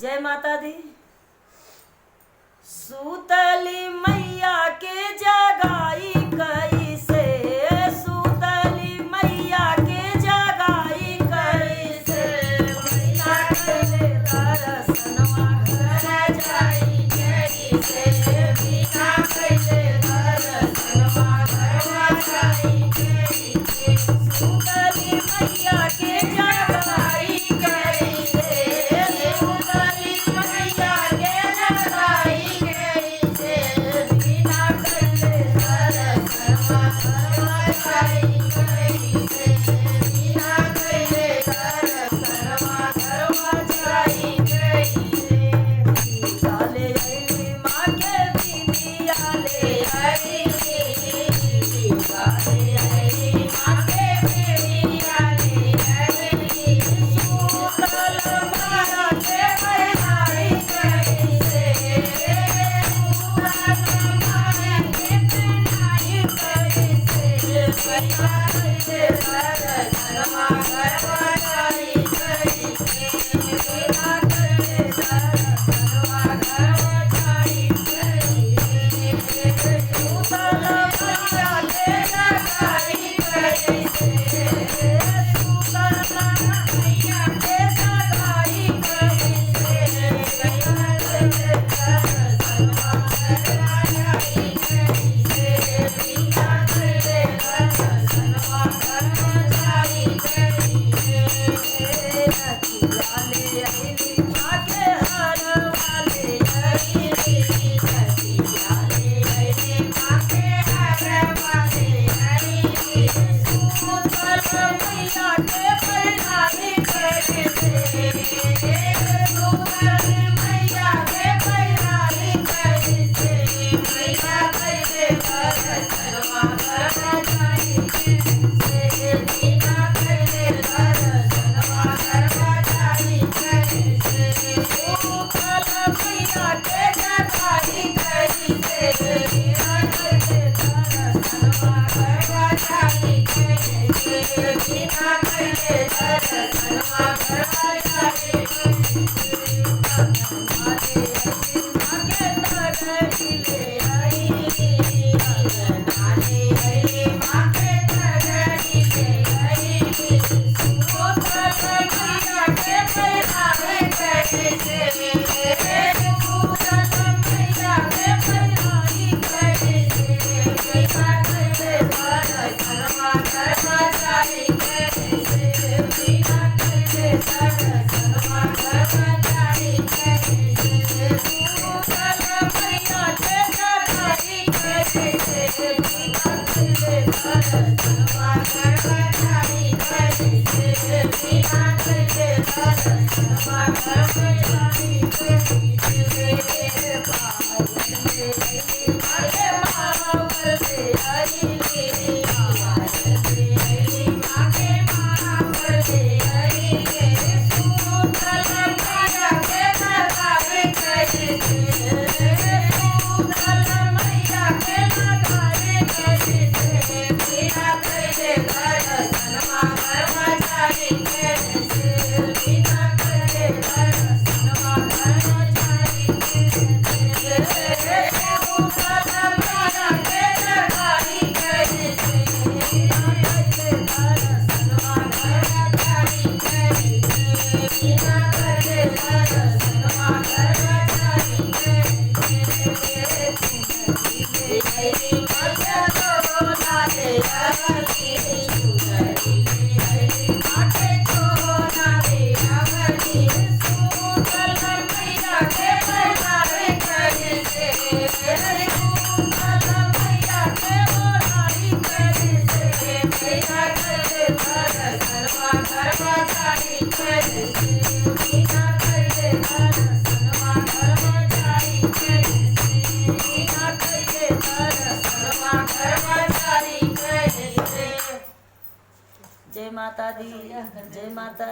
जय माता दी। सूतली मैया के जगाई कैसे, सूतली मैया के जगाई कैसे, मैया कैले दर्शनवा घर जाई कैसे, बिना कैले दर्शनवा घर जाई कैसे, सूतली मैया के जगाई कैसे, सूतली मैया के जगाई कैसे, बिना कैले दर्शनवा घर जाई कैसे, बिना कैले दर्शनवा घर जाई कैसे। डाले अली माँ के बिंदिया ले अली, डाले अली माँ के बिंदिया ले अली, सूतल माया के पहनाई कैसे, सूतल माया के पहनाई कैसे, बिना कैले दर्शनवा घर जाई कैसे, बिना कैले दर्शनवा घर जाई कैसे, सूतल मैया के जगाई कैसे, सूतल मैया के जगाई कैसे, बिना कैले दर्शनवा घर जाई कैसे, बिना कैले दर्शनवा घर जाई कैसे। डाले अली माँ के हरवा ले अली, डाले अली माँ के हरवा ले अली, सूतल मैया के पहनाई कैसे, सूतल मैया के पहनाई कैसे, मैया कैले दर्शनवा घर जाई कैसे, बिना कैले दर्शनवा घर जाई कैसे, सूतल मैया के जगाई कैसे, बिना कैले दर्शनवा घर जाई कैसे, बिना कैले दर्शनवा घर जाई कैसे। डाले अली माँ के तगड़ी ले आई, डाले अली माँ के तगड़ी ले आई, सूतल मैया के पहनाई कैसे, सूतल मैया के पहनाई कैसे, बिना कैले दर्शनवा घर जाई कैसे, बिना कैले दर्शनवा घर जाई कैसे, सूतल मैया के जगाई कैसे, बिना कैले दर्शनवा घर जाई कैसे, बिना कैले दर्शनवा घर जाई कैसे। पावन ले अली माँ महावर ले अली, पावन ले अली माँ के महावर ले अली, सूतल मैया के जगाई कैसे, सूतल मैया के जगाई कैसे, बिना कैले दर्शनवा घर जाई कैसे, बिना कैले दर्शनवा घर जाई कैसे, सूतल मैया के जगाई कैसे, बिना कैले दर्शनवा घर जाई कैसे, बिना कैले दर्शनवा घर जाई कैसे। ले अली मैया चोला ले अली, ले अली माँ के चोला ले अली, सूतल मैया के पहनाई कैसे, सूतल मैया के पहनाई कैसे, बिना कैले दर्शनवा घर जाई कैसे, बिना कैले दर्शनवा घर जाई कैसे, बिना कैले दर्शनवा घर जाई कैसे। जय माता दी, जय माता दी।